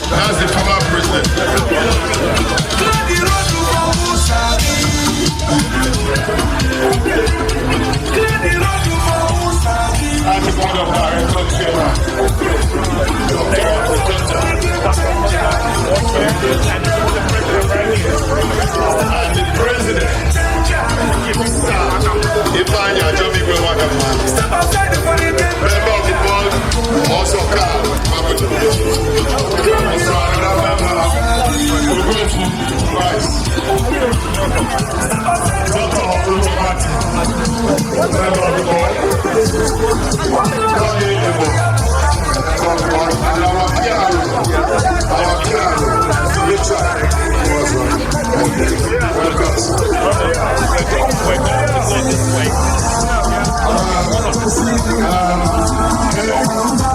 That's the former president. And the board of directors chairman. And the president. Ifeanyi Ajomigwe Wakaman. Member of the board, also Carl.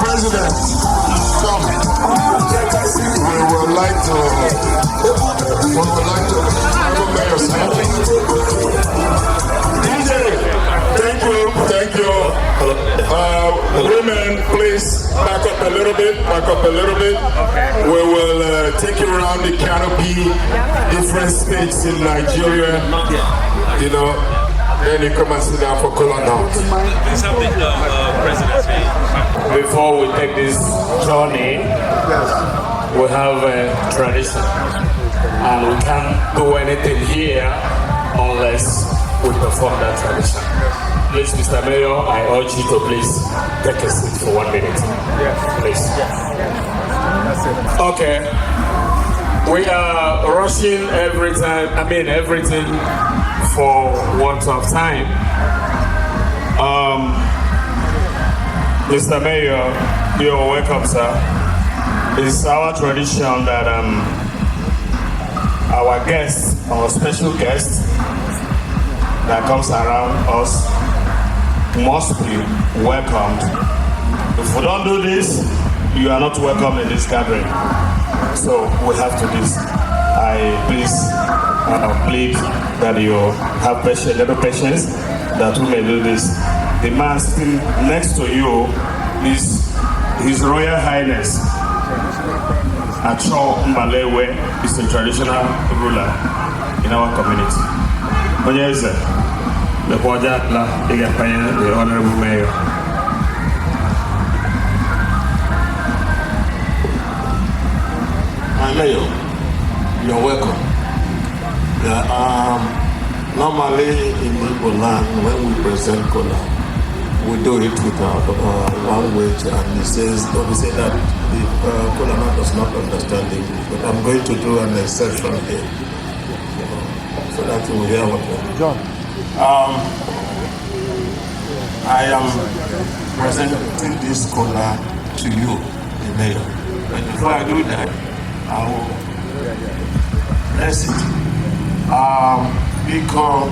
President, come. We would like to mayor thank you. Women, please back up a little bit. We will take you around the canopy, different states in Nigeria, you know. Then you come and sit down for cola now. Before we take this journey, we have a tradition, and we can't do anything here unless we perform that tradition. Please, Mr. Mayor, I urge you to please take a seat for 1 minute. Yes. Please. Yes. That's it. Okay. We are rushing everything for want of time. Mr. Mayor, you're welcome, sir. It's our tradition that our guests, our special guests that comes around us must be welcomed. If we don't do this, you are not welcome in this gathering. So we have to do this. I please plead that you have patience, little patience, that we may do this. The man sitting next to you is His Royal Highness Acho Mbalewe, is a traditional ruler in our community. Onyeze, the Pojatla, the Honorable Mayor. My Mayor, you're welcome. Yeah, normally in Igbo land, when we present Kola, we do it with language, and we say that the Kola does not understand English. But I'm going to do an exception here, so that you will hear what we're doing. I am presenting this Kola to you, the Mayor. But before I do that, I will bless it. Because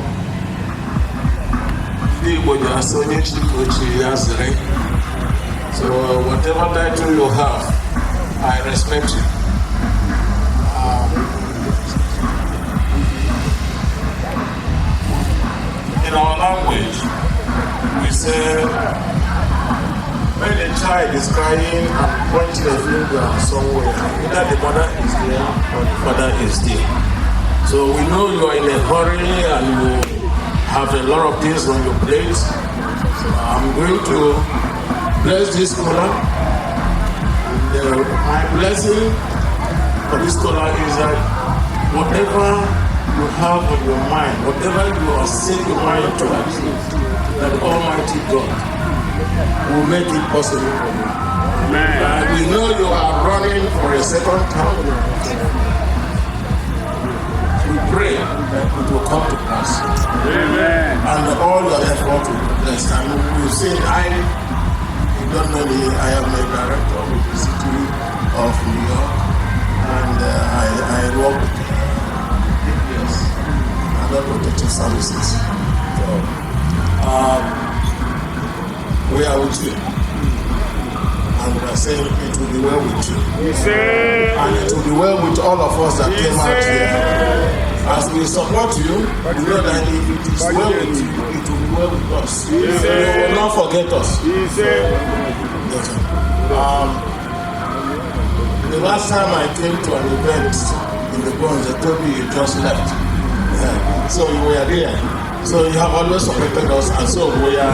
so whatever title you have, I respect you. In our language, we say when a child is crying and pointing a finger somewhere, either the mother is there or the father is there. So we know you are in a hurry and you have a lot of things on your plate. So I'm going to bless this Kola. My blessing for this Kola is that whatever you have on your mind, whatever you are setting your mind to achieve, that Almighty God will make it possible for you. We know you are running for a second term. We pray that it will come to pass. Amen. And all your effort will be blessed. And you say, you don't know me, I am a director of the city of New York, and I work with DPS and other protective services. So, we are with you. And we are saying it will be well with you. And it will be well with all of us that came out here. As we support you, we know that if it is well with you, it will be well with us. You will not forget us. The last time I came to an event in the Bronx, they told me you just left. So you were there. So you have always supported us, and so we are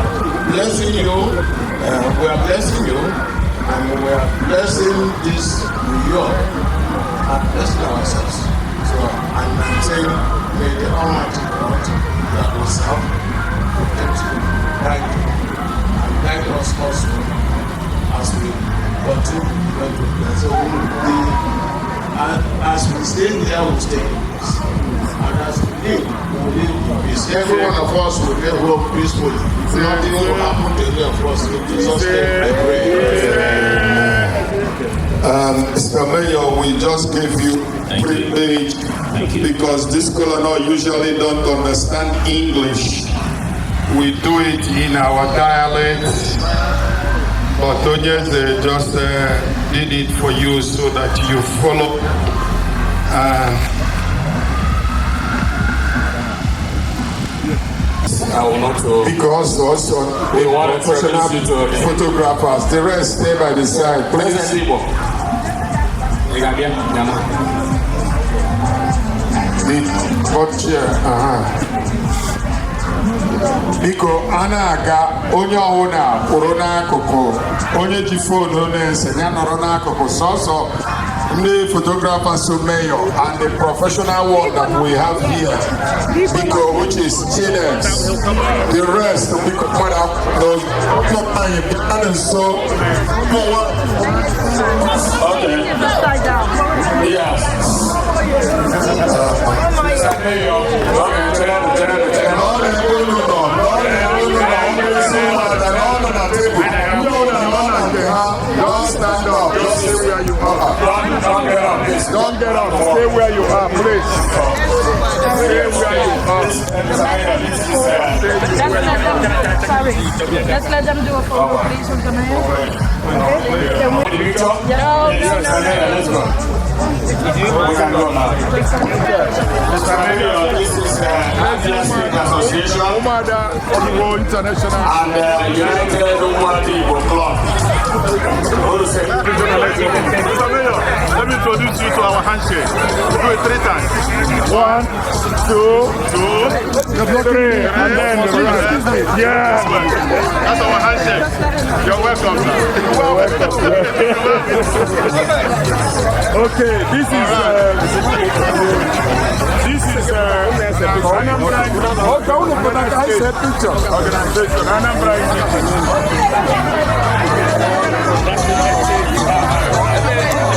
blessing you. And we are blessing this New York and blessing ourselves. So I'm saying, may the Almighty God that will serve, protect you, guide you, and guide us also as we continue to bless. So as we stay here, we stay in peace. And as we live in peace. Every one of us will get home peacefully. Nothing will happen to any of us. In Jesus' name, I pray. Mr. Mayor, we just gave you privilege because this Kola usually don't understand English. We do it in our dialect, but Onyeze just did it for you so that you follow. I will not because also we want professional photographers, the rest stay by the side, please. Biko anaga onye ọwụna kwụrụ n'akụkụ onye ji foonu na-ese ya nọrọ n'akụkụ sọsọ the photographers so mayor and the professional one that we have here, Biko, which is Chinex. The rest of Biko Mada, those and so Okay. Yes. Don't stand up. Just stay where you are. Don't get up. Stay where you are, please. Stay where you are. Let's let them do a photo, please, with the mayor. Let's go. We can go now. Mr. Mayor, this is Abia State Association International and United Umwati Igbo Club. Mr. Mayor, let me introduce you to our handshake. We'll do it 3 times. 1, 2, 3, and then the rest. Yeah. That's our handshake. You're welcome, sir. You're welcome. Okay, this is Anambra organization. Anambra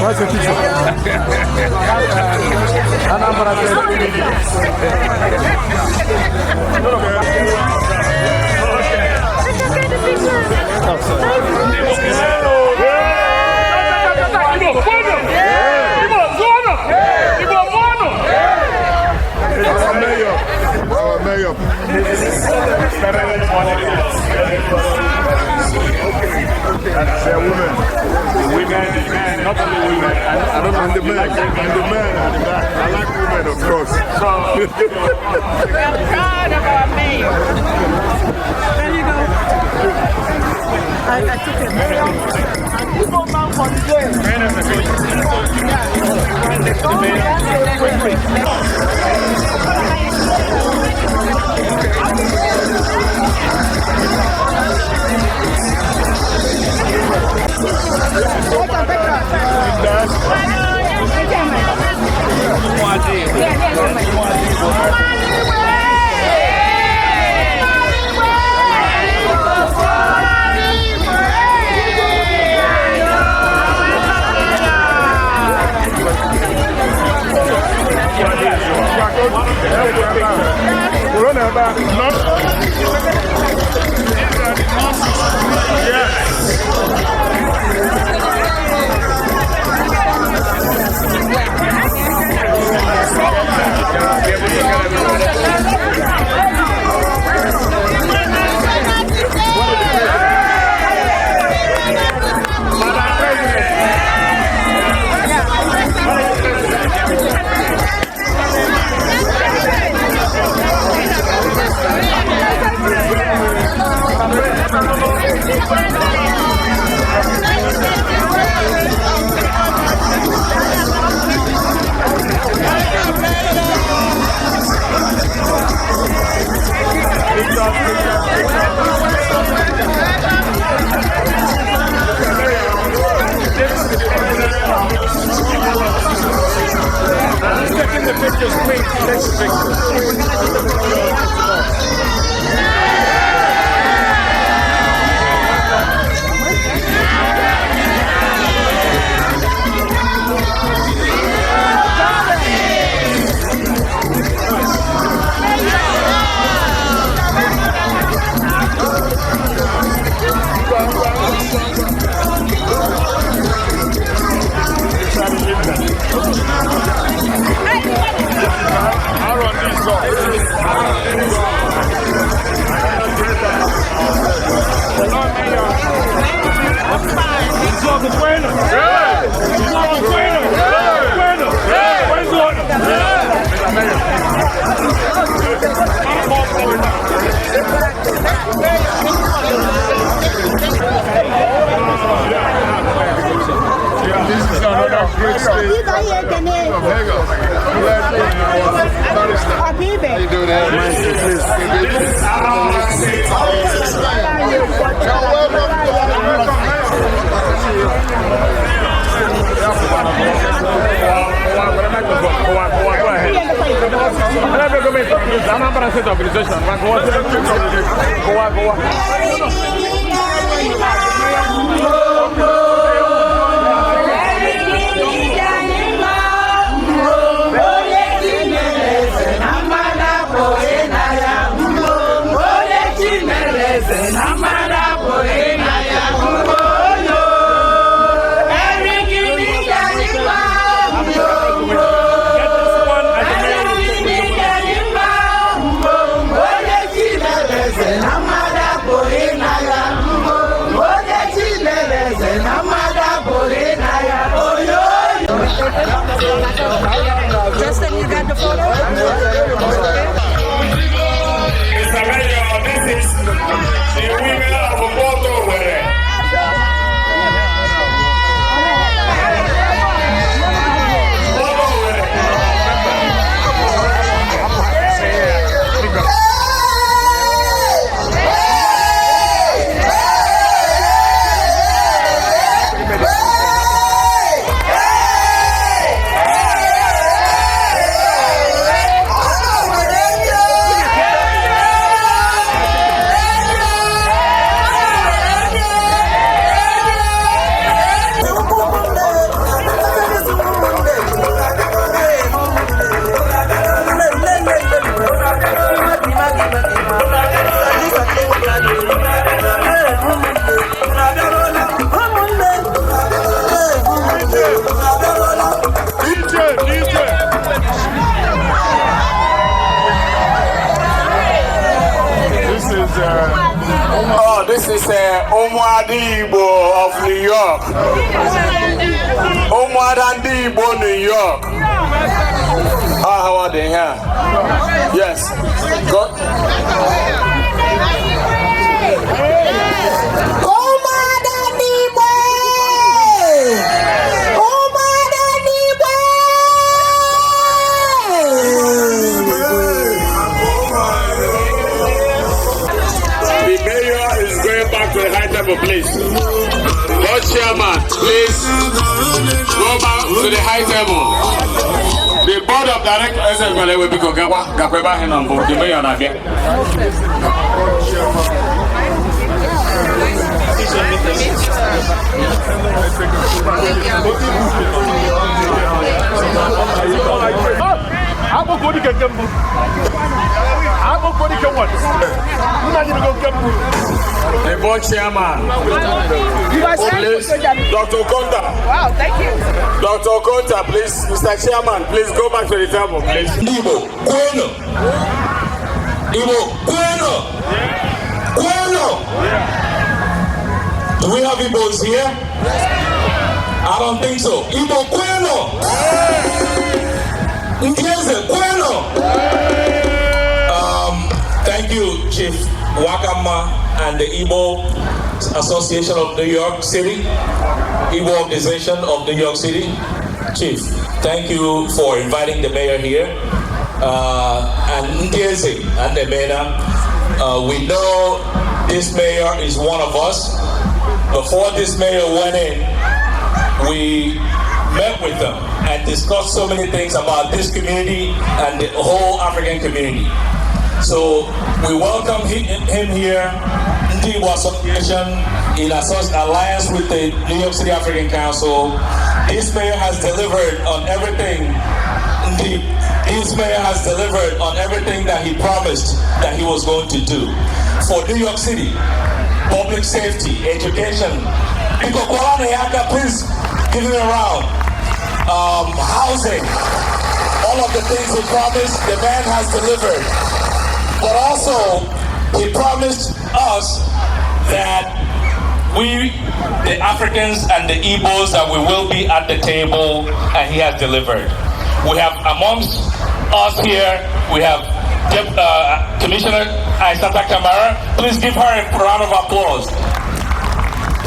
What's the picture? Anambra Our mayor. They're women. Women, not only women. I don't know. And the men. I like women, of course. We are proud of our mayor. There you go. I took it. You go down for the day. Welcome. Ghana State Organization. Justin, you got the photo? Mr. Mayor, this is the women of Obodo Were. This is Omwadi Igbo of New York. Omwadi Igbo, New York. How are they here? Yes. Good. Please, Lord Chairman, please go back to the high table. The board of directors will be the mayor na here. The board chairman, please, Dr. Okonta. Wow, thank you. Dr. Okonta, please, Mr. Chairman, please go back to the table, please. Igbo, Kweno. Igbo, Kweno. Kweno. Do we have Igbos here? I don't think so. Igbo, Kweno. Nkeze, Kweno. Thank you, Chief Wakama and the Igbo Association of New York City, Igbo Organization of New York City. Chief, thank you for inviting the mayor here. And Nkeze and the mayor, we know this mayor is one of us. Before this mayor went in, we met with them and discussed so many things about this community and the whole African community. So we welcome him here, Igbo Association, in alliance with the New York City African Council. This mayor has delivered on everything. This mayor has delivered on everything that he promised that he was going to do for New York City. Public safety, education. Please give him a round. Housing. All of the things he promised, the man has delivered. But also, he promised us that we, the Africans and the Igbos, that we will be at the table, and he has delivered. We have amongst us here, we have Commissioner Aisata Kamara. Please give her a round of applause.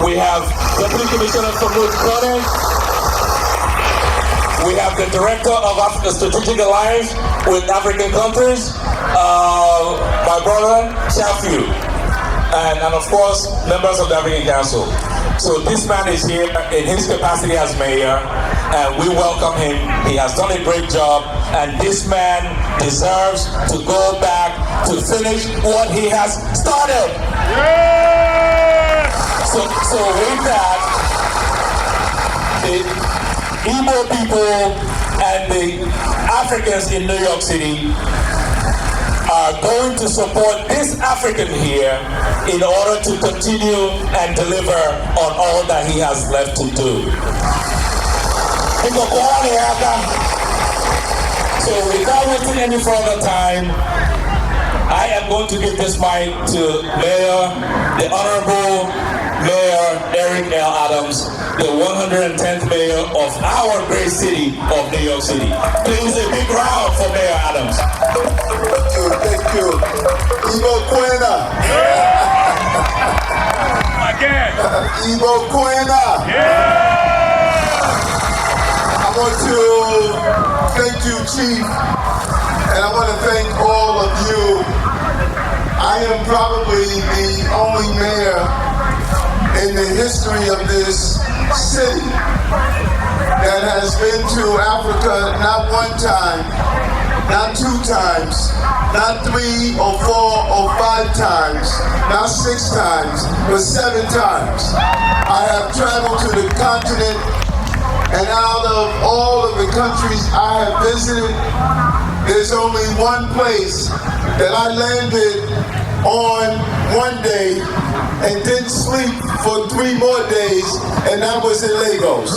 We have Deputy Commissioner Famud Kone. We have the Director of Africa Strategic Alliance with African countries, my brother, Shafiu, and of course, members of the African Council. So this man is here in his capacity as mayor, and we welcome him. He has done a great job, and this man deserves to go back to finish what he has started. So with that, the Igbo people and the Africans in New York City are going to support this African here in order to continue and deliver on all that he has left to do. So without wasting any further time, I am going to give this mic to Mayor, the Honorable Mayor Eric L. Adams, the 110th Mayor of our great city of New York City. Please, a big round for Mayor Adams. Thank you. Igbo Kwena. Again. Igbo Kwena. I want to thank you, Chief, and I want to thank all of you. I am probably the only mayor in the history of this city that has been to Africa not one time, not two times, not 3 or 4 or 5 times, not 6 times, but 7 times. I have traveled to the continent, and out of all of the countries I have visited, there's only one place that I landed on one day and didn't sleep for 3 more days, and that was in Lagos.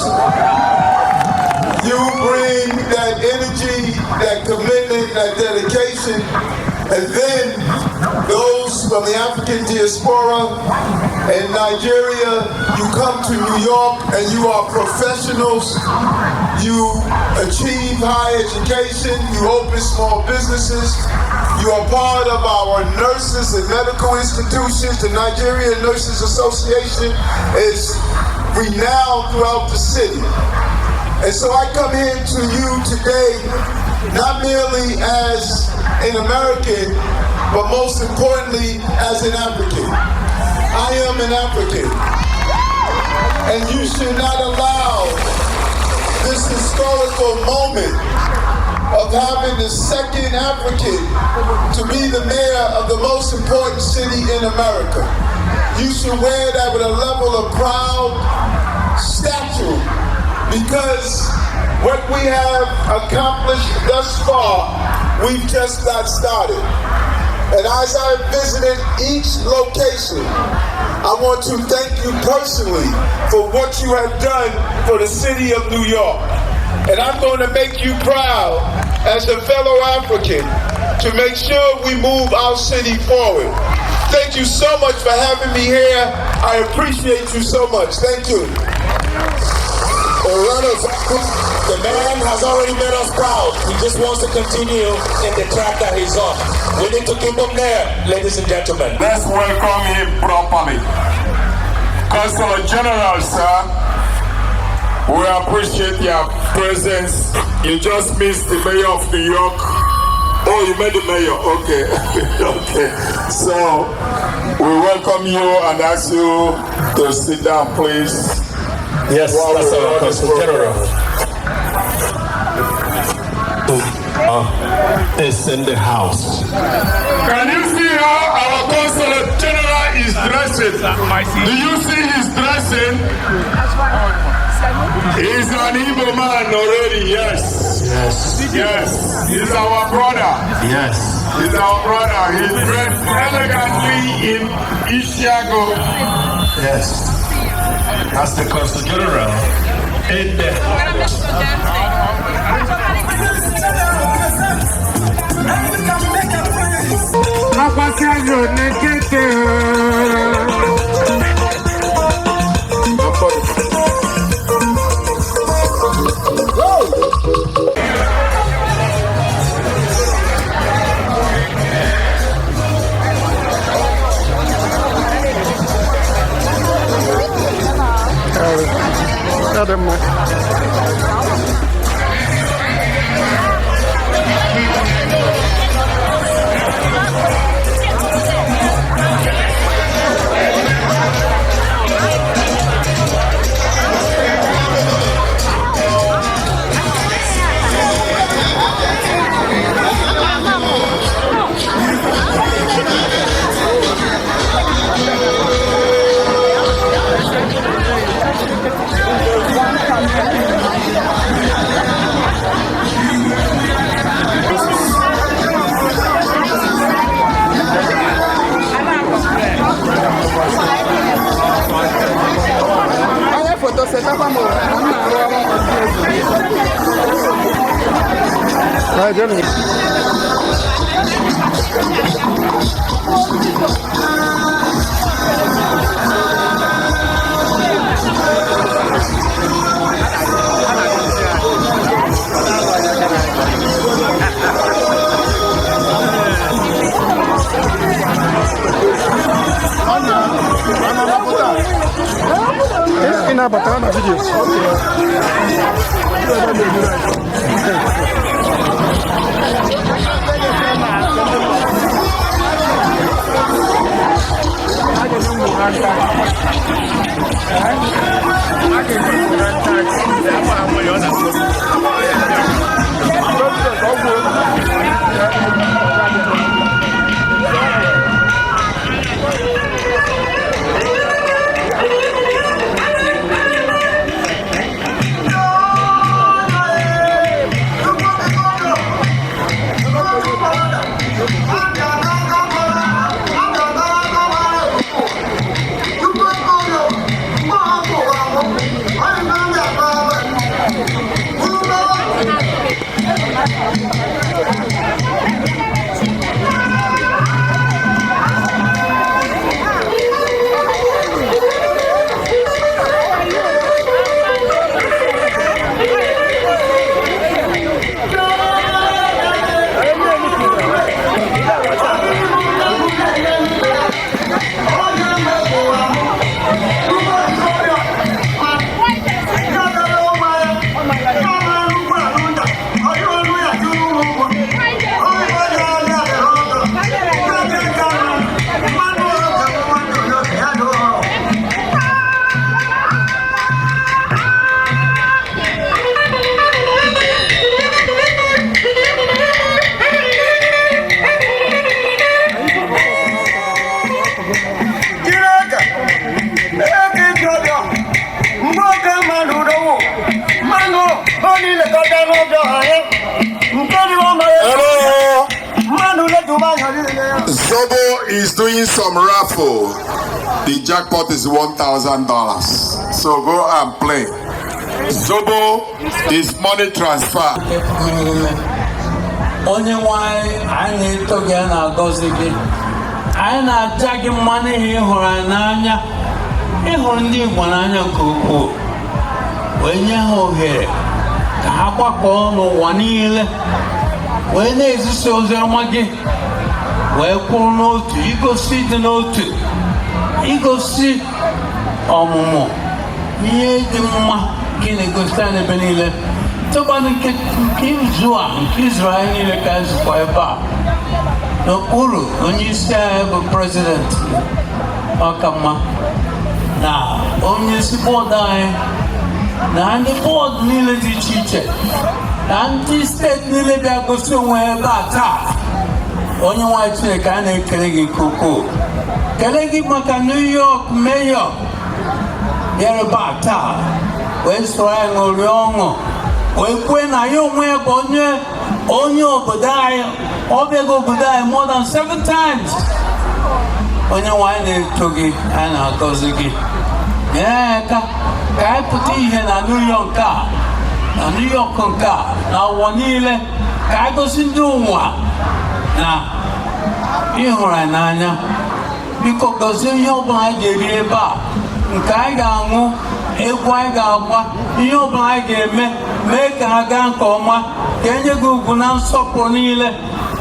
You bring that energy, that commitment, that dedication, and then those from the African diaspora in Nigeria, you come to New York and you are professionals. You achieve high education, you open small businesses, you are part of our nurses and medical institutions. The Nigerian Nurses Association is renowned throughout the city. And so I come here to you today, not merely as an American, but most importantly, as an African. I am an African. And you should not allow this historical moment of having the second African to be the mayor of the most important city in America. You should wear that with a level of proud stature, because what we have accomplished thus far, we've just got started. And as I visited each location, I want to thank you personally for what you have done for the city of New York. And I'm going to make you proud as a fellow African to make sure we move our city forward. Thank you so much for having me here. I appreciate you so much. Thank you. The man has already made us proud. He just wants to continue in the track that he's on. We need to keep him there, ladies and gentlemen. Let's welcome him properly. Consul General, sir, we appreciate your presence. You just missed the mayor of New York. Oh, you met the mayor. Okay. Okay. So, we welcome you and ask you to sit down, please. Yes, that's our Consul General. Is in the house. Can you see how our Consul General is dressing? Do you see his dressing? He's an Igbo man already, yes. Yes. Yes. He's our brother. Yes. He's our brother. He's dressed elegantly in Ishiago. Yes. That's the Consul General in the Ina batana video. Zobo is doing some raffle. The jackpot is $1,000. So go and play. Zobo is money transfer. Onye nwanyị anyị na-eto gị na-agọzi gị. Anyị na-aja gị mma n'ihi ịhụrụ anyị n'anya. Ịhụrụ ndị Igbo n'anya nke ukwuu. Wee nye ha ohere ka ha gbakọọ n'ụwa niile. Wee na-ezisa ozi ọma gị. Wee kwụrụ n'otu, igosi dị n'otu. Igosi ọmụmụ ihe dị mma gị na-egosi anyị ebe niile. Tụbadụ nke izu a nke Izrel niile ka ezukọ ebe a n'okpuru onye isi anyị bụ prezidenti ọkamma na onye isi bọọdụ anyị na ndị bọọdụ niile dị iche iche na ndị steeti niile bịa gosi onwe ebe a taa. Onye nwanyị Chineke a na-ekele gị nke ukwuu. Kele gị maka New York mayor bịara ebe a taa wee soro anyị ṅụrịa ọṅụ wee kwee na ya onwe ya bụ onye obodo anyị. Ọ bịago obodo anyị more than 7 times. Onye nwanyị na-eto gị anyị na-agọzi gị. Nyere aka ka anyị pụta ihe na New York a na New York nke a na ụwa niile ka anyị gosi ndị ụwa na ịhụrụ anyị n'anya. Biko gozie ihe ọbụla anyị ga-eri ebe a, nke anyị ga-aṅụ, egwu anyị ga-agba, ihe ọbụla anyị ga-eme mee ka ha gaa nke ọma. Ka enye gị ugwu na nsọpụrụ niile.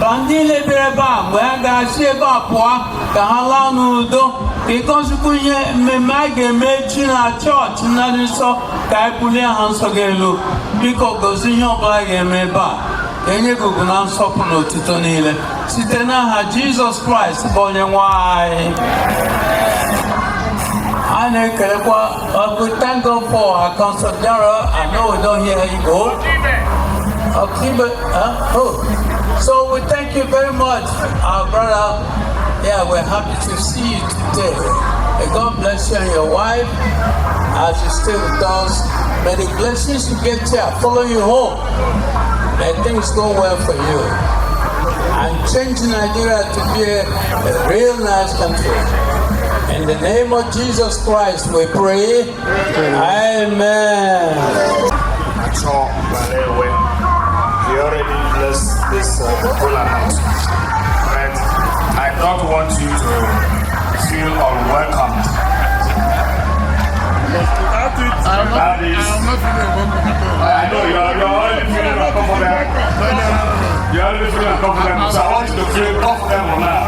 Ka ndị niile bịara ebe a mgbe ha ga-asị ebe a pụọ ka ha laa n'udo. Ka ịgọzikwa ihe mmemme anyị ga-eme echi na chọọchị ndị nsọ ka anyị bulie ha nsọ gị elu. Biko gozie ihe ọbụla anyị ga-eme ebe a. Ka enye gị ugwu na nsọpụrụ na otuto niile site n'aha Jizọs Kraịst bụ onye nwe anyị. I thank God for our Council General. I know we don't hear Igbo. So we thank you very much, our brother. Yeah, we're happy to see you today. May God bless you and your wife as you stay with us. May the blessings you get here follow you home. May things go well for you. And change Nigeria to be a real nice country. In the name of Jesus Christ we pray. Amen. He already blessed this kola nut. But I don't want you to feel unwelcomed. I'm not feeling uncomfortable. I know you're already feeling uncomfortable. You're already feeling uncomfortable. So I want you to feel comfortable now.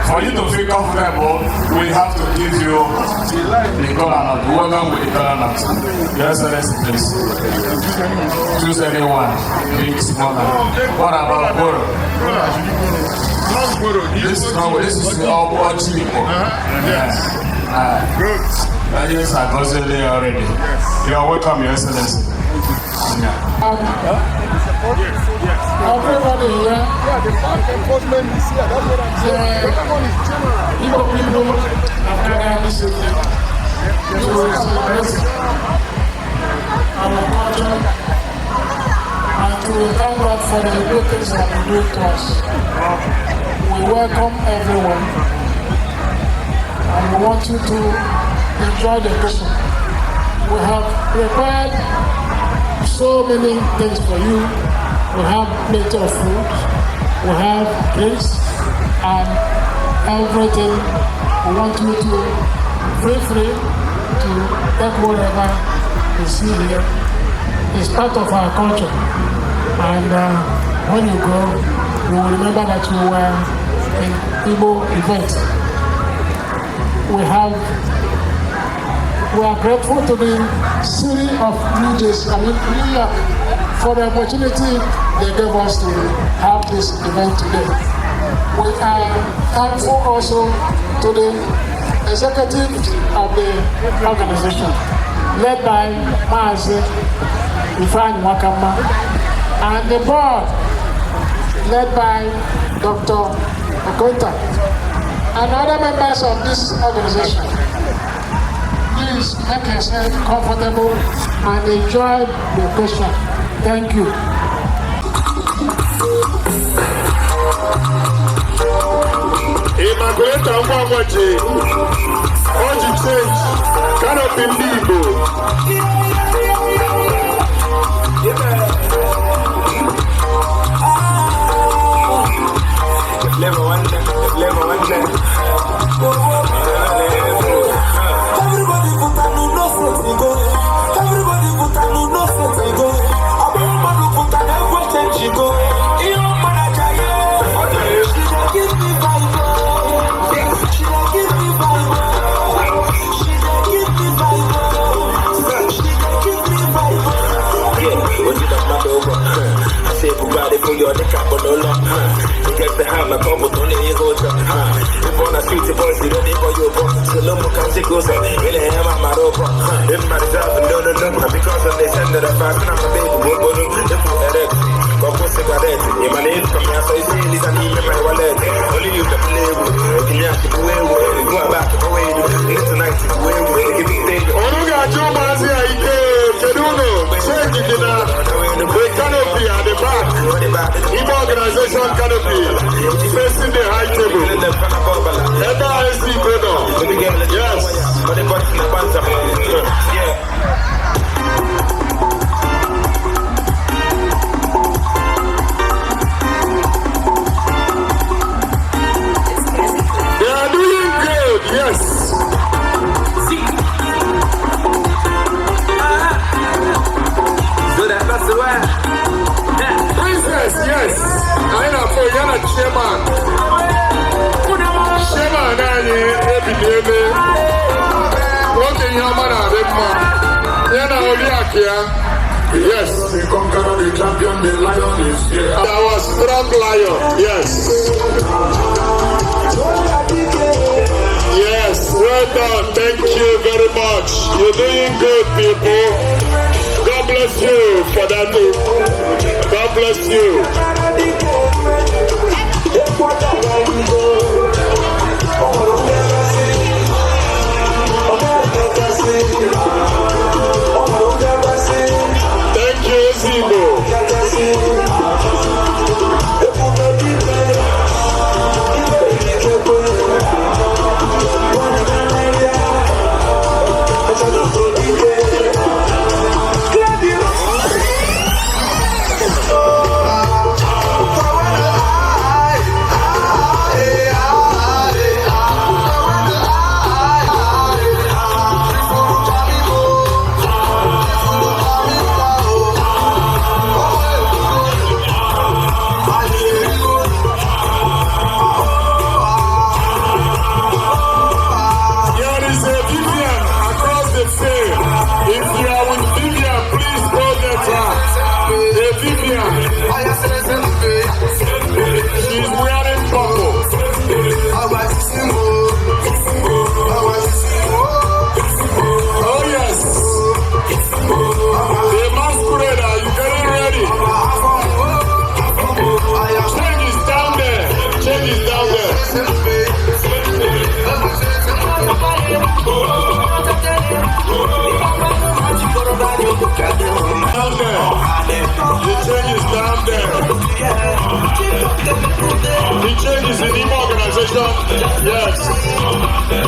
For you to feel comfortable, we have to give you the kola nut. Welcome with the kola nut. Your Excellency, please. Choose anyone. Big, small. What about Goro? This is all cheap. Yes. Good. Yes, I got it already. You are welcome, Your Excellency. Everybody here, Igbo people have gathered this evening to celebrate our culture and to thank God for the good things that He did to us. We welcome everyone and we want you to enjoy the occasion. We have prepared so many things for you. We have plenty of food, we have drinks, and everything. We want you to feel free to take whatever you see here. It's part of our culture. And when you go, you will remember that you were in Igbo event. We are grateful to the city of New York for the opportunity they gave us to have this event today. We are thankful also to the executive of the organization, led by Maazị Ifeanyi Wakama, and the board, led by Dr. Okonta, and other members of this organization. Please make yourself comfortable and enjoy the occasion. Thank you. Immaculate Amwawaji, Oji change, canopy Igbo. Everybody put a new no front we go. Everybody put a new no front we go. Everybody put a new change we go. You manager, she don't give me vibe. She don't give me vibe. She don't give me vibe. She don't give me vibe. Yeah, what you done my over? I say everybody for your neck up on the lock. You get the hammer, come with only you go to. If on a street, the boys, you don't need for your book. So no more can goes up. Really, I'm my rope. If my job and don't know, because of the send that I find, I'm a baby. What go do? If you had it, go for cigarette. If my name come here, so you see, this and even my wallet. Only you can play with. You can have to go away. Go back to away. Tonight, go away. Give me things. Oruga Jomazia Ike, Keduno, change it in the canopy at the back. Igbo organization canopy, facing the high table. Ever I see Godo. Yes. They are doing good, yes. Princess, yes. I know for Yana Chairman. Chairman, every day. What in your man, Yana Oliakia. Yes. The conqueror, the champion, the lion is here. Our strong lion, yes. Yes, well done. Thank you very much. You're doing good, people. God bless you for that. God bless you. Thank you, Zibo. changes down there. The changes in Igbo organization. Yes.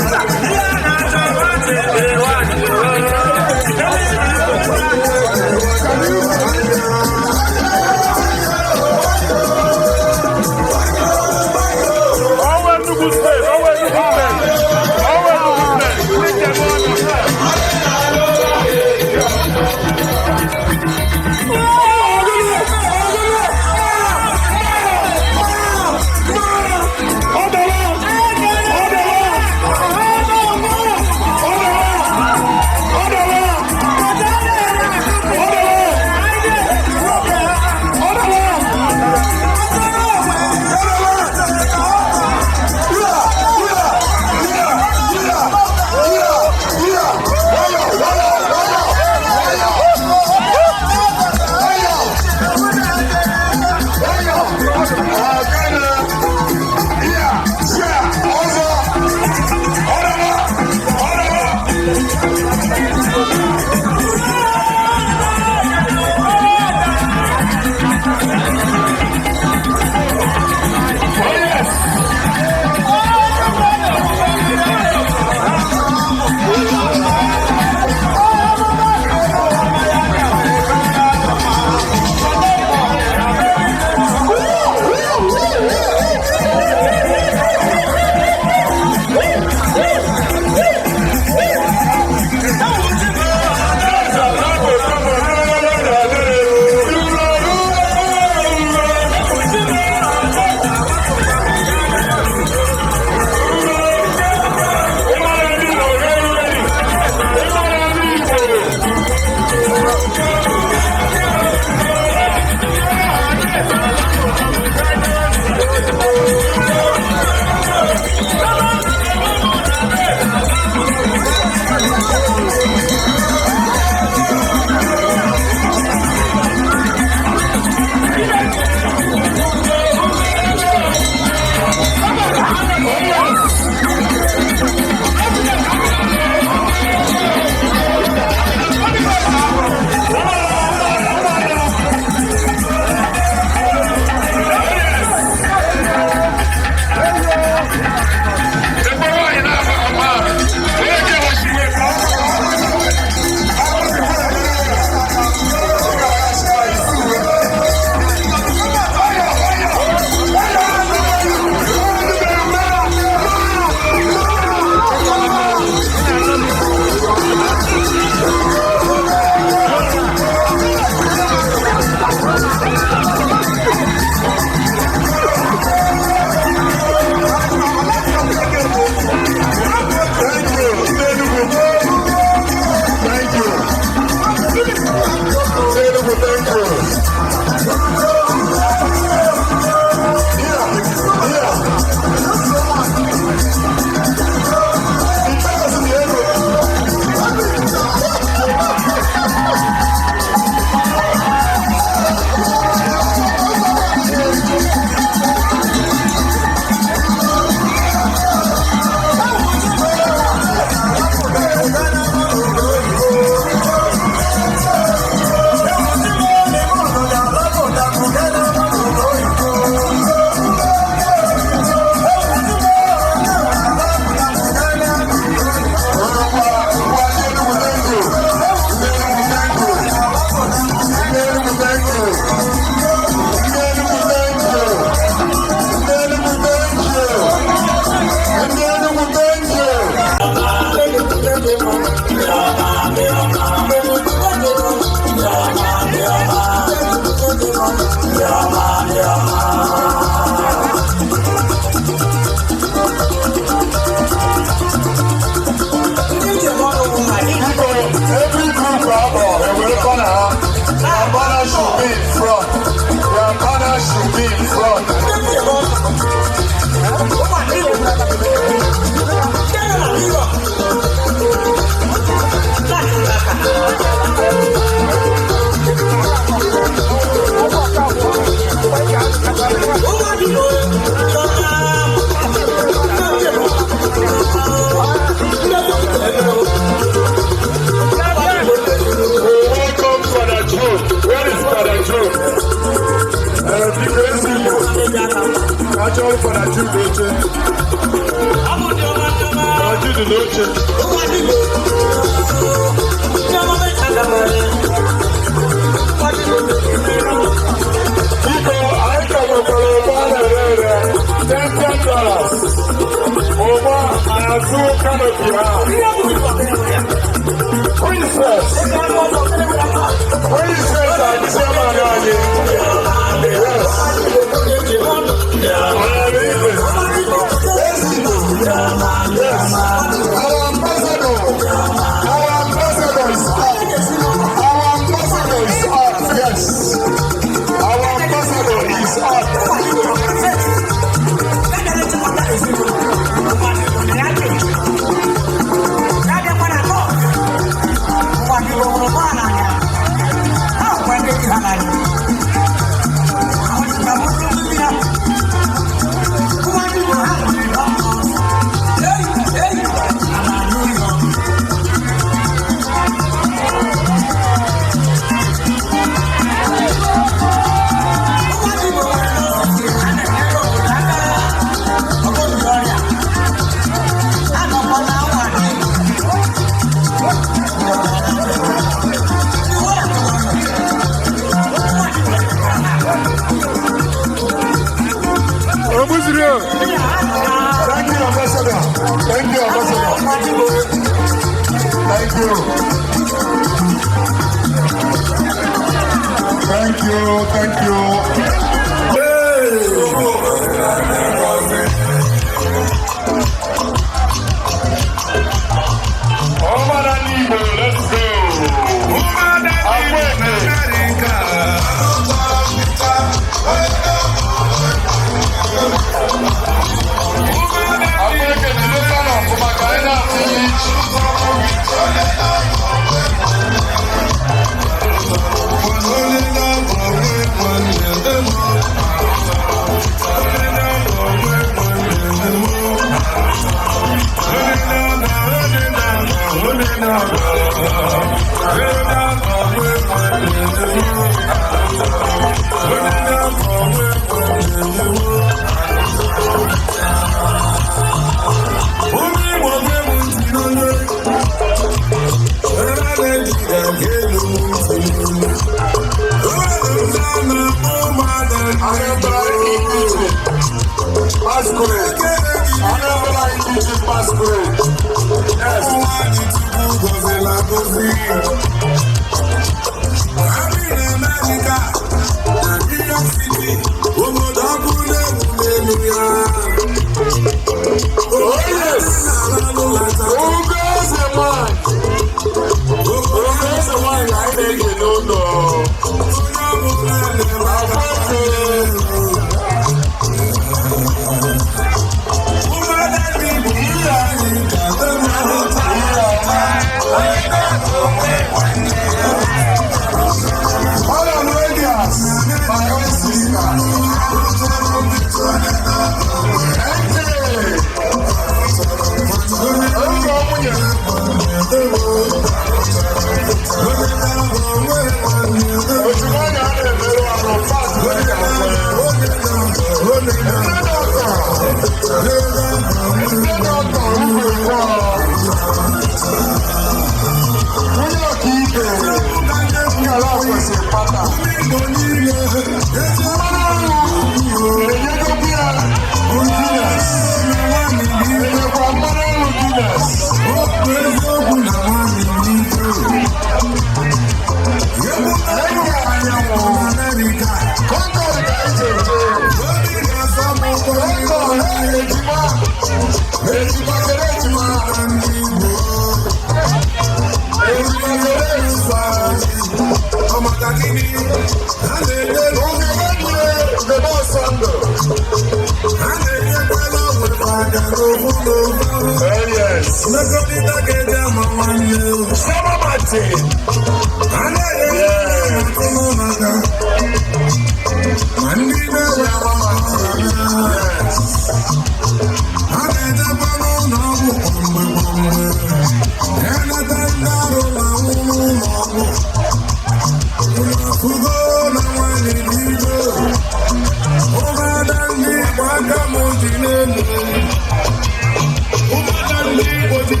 What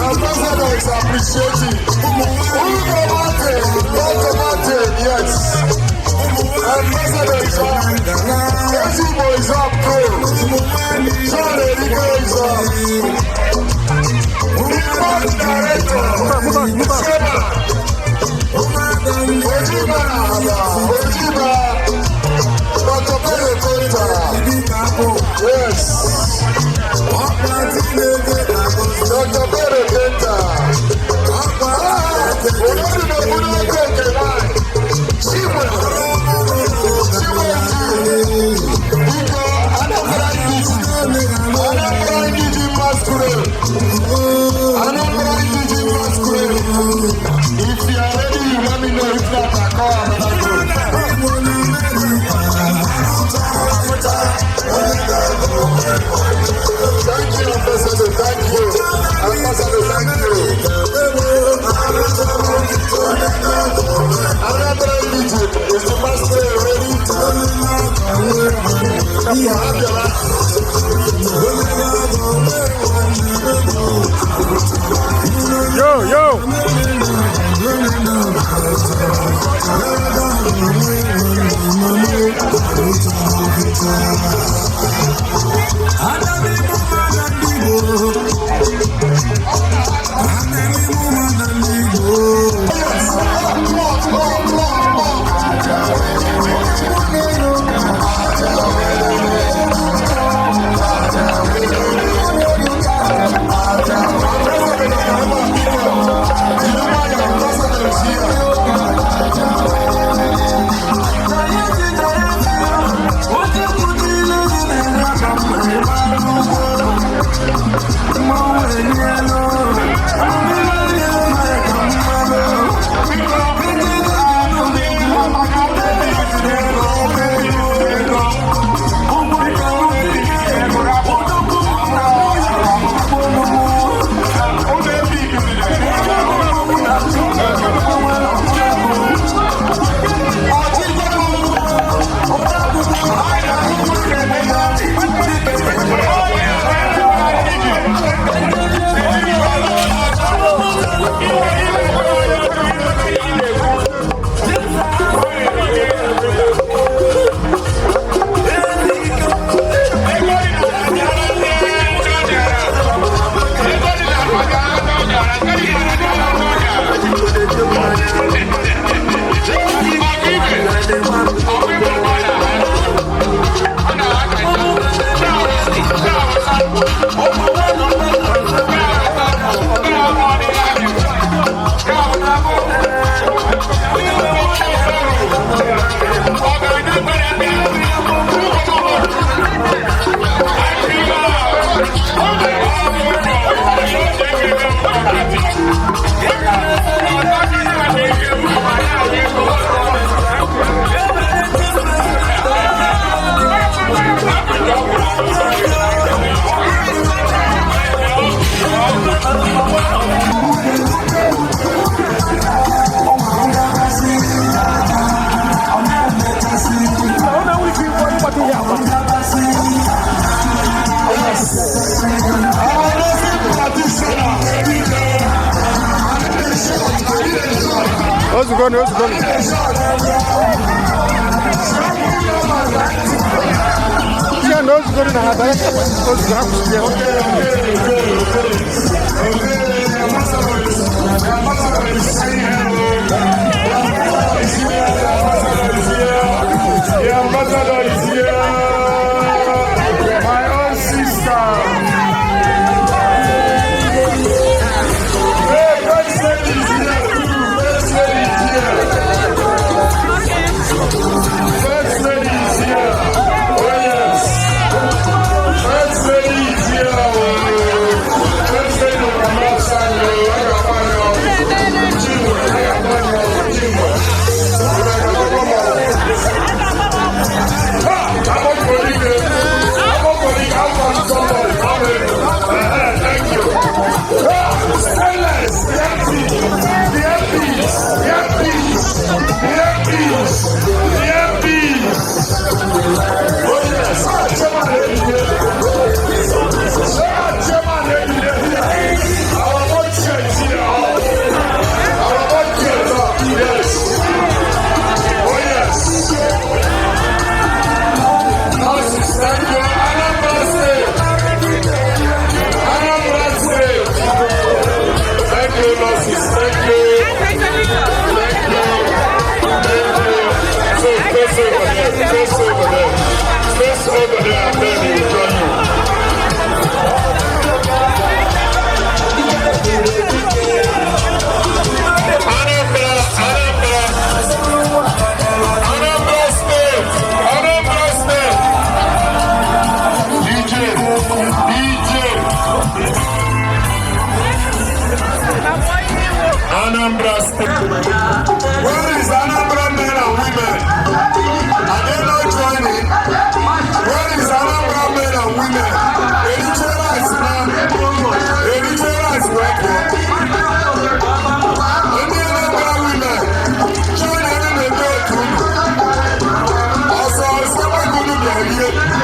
Ambassador is appreciating. Yes. Ambassador is up. Igbo is up too. Charlie Rico is up. Director. Ojiba. Dr. Pele Kota. Yes. Dr. Pele Kota. If you are ready, you let me know. If not, I call another group. Thank you, Ambassador. Thank you. Ambassador, thank you. Another meeting. Is the master ready? Yo, yo. How's it going? How's it going? Yeah, no, it's good in the habit. My own sister. First lady is here. Anambra State. Where is Anambra men and women? Are they not joining? Where is Anambra men and women? Eritrea is working. Any Anambra women, join any member to me. Also, someone going to be here.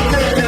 Thank you.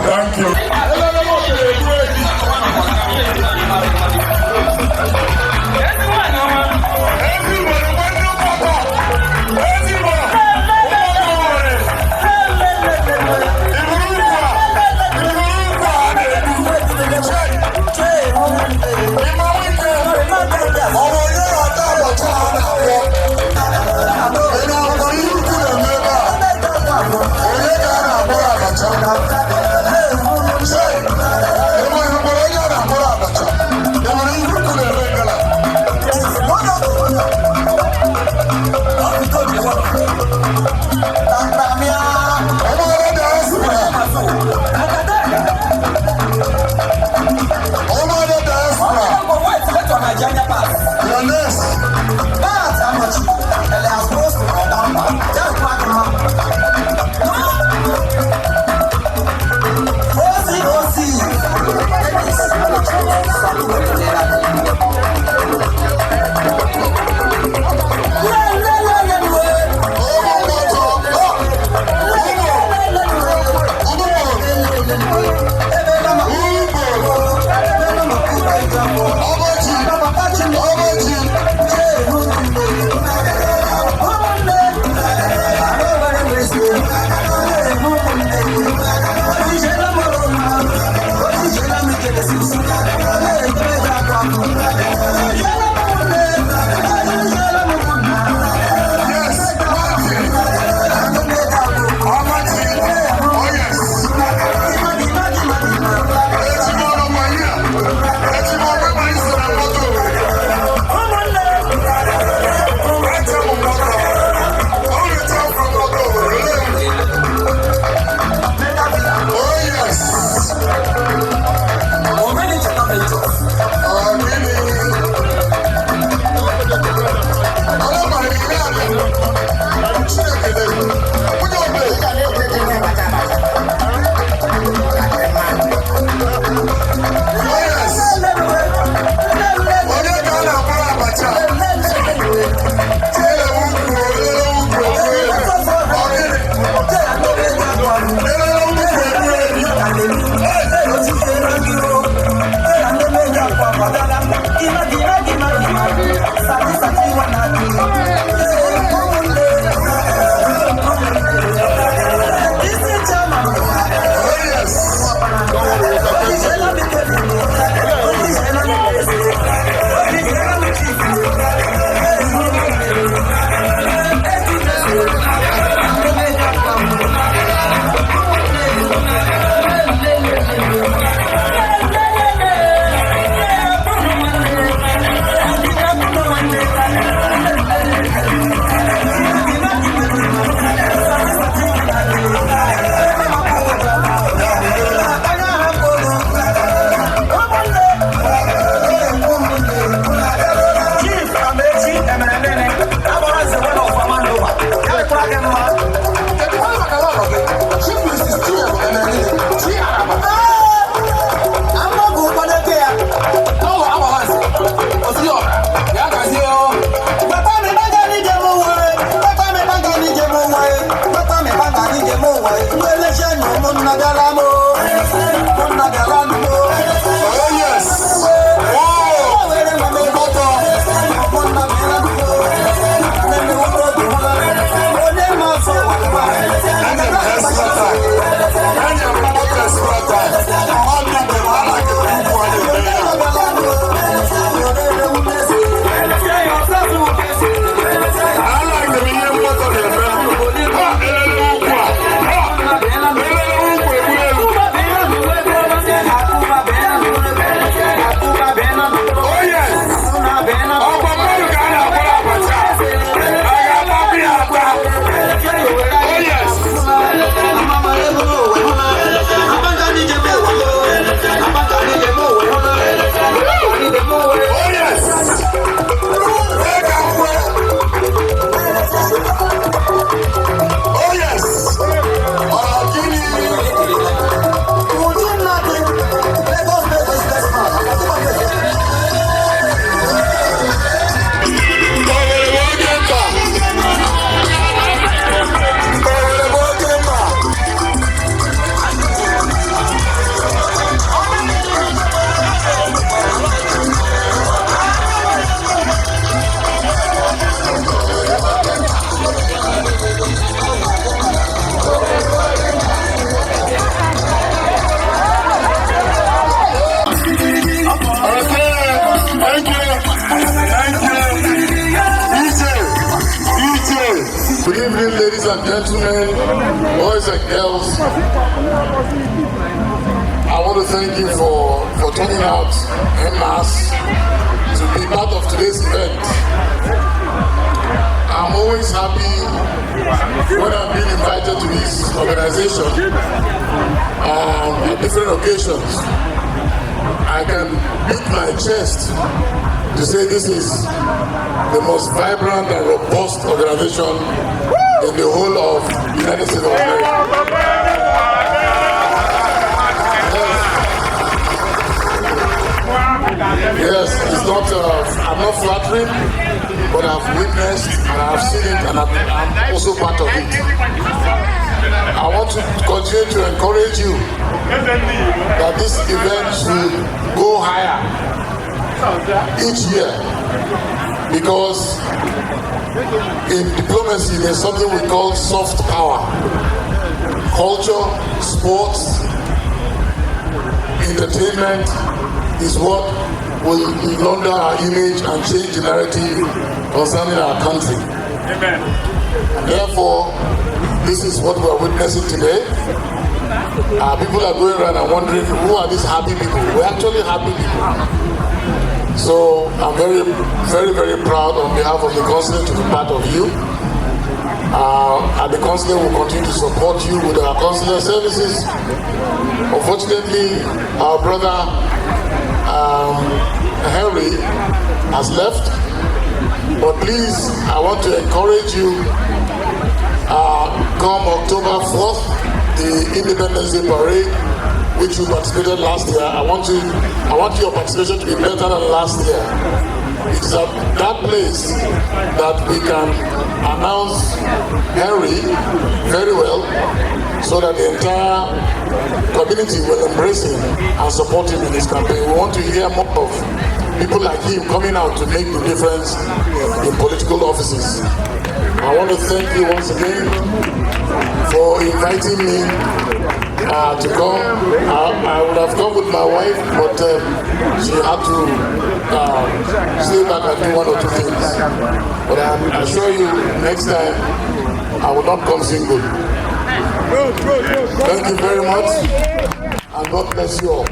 Thank you. Good evening, ladies and gentlemen, boys and girls. I want to thank you for turning out en masse to be part of today's event. I'm always happy when I'm being invited to this organization at different occasions. I can beat my chest to say this is the most vibrant and robust organization in the whole of the United States of America. Yes, it's not, I'm not flattering, but I've witnessed and I've seen it and I'm also part of it. I want to continue to encourage you that this event should go higher each year, because in diplomacy there's something we call soft power. Culture, sports, entertainment is what will launder our image and change the narrative concerning our country. Amen. Therefore, this is what we are witnessing today. People are going around and wondering, who are these happy people? We're actually happy people. So I'm very, very, very proud on behalf of the consulate to be part of you. And the consulate will continue to support you with our consular services. Unfortunately, our brother Henry has left, but please, I want to encourage you, come October 4th, the Independence Day Parade, which you participated last year. I want your participation to be better than last year. It's at that place that we can announce Henry very well, so that the entire community will embrace him and support him in his campaign. We want to hear more of people like him coming out to make the difference in political offices. I want to thank you once again for inviting me to come. I would have come with my wife, but she had to stay back and do one or two things. But I assure you, next time I will not come single. Thank you very much, and God bless you all.